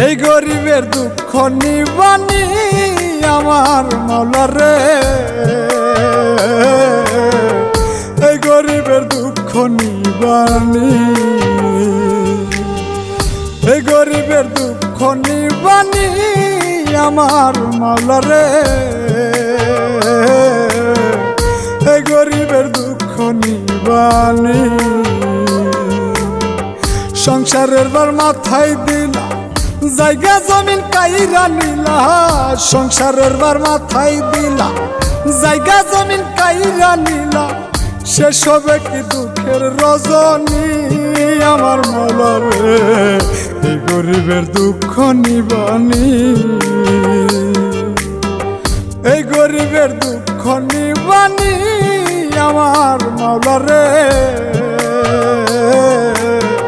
এই গরিবের দুঃখ নিবানি আমার মাওলা রে, এই গরিবের দুঃখ নিবানি, এই গরিবের দুঃখ নিবানি আমার মাওলা রে, এই গরিবের দুঃখ নিবানি। সংসারের বার মাথায় দিলা জায়গা জমিন কাইরা নিলা, সংসারের বার মাথায় দিলা জায়গা জমিন কাইরা নিলা, শেষ হবে কি দুঃখের রজনী আমার মাওলা রে, এই গরিবের দুঃখ নিবানি, এই গরিবের দুঃখ নিবানি আমার মাওলা রে।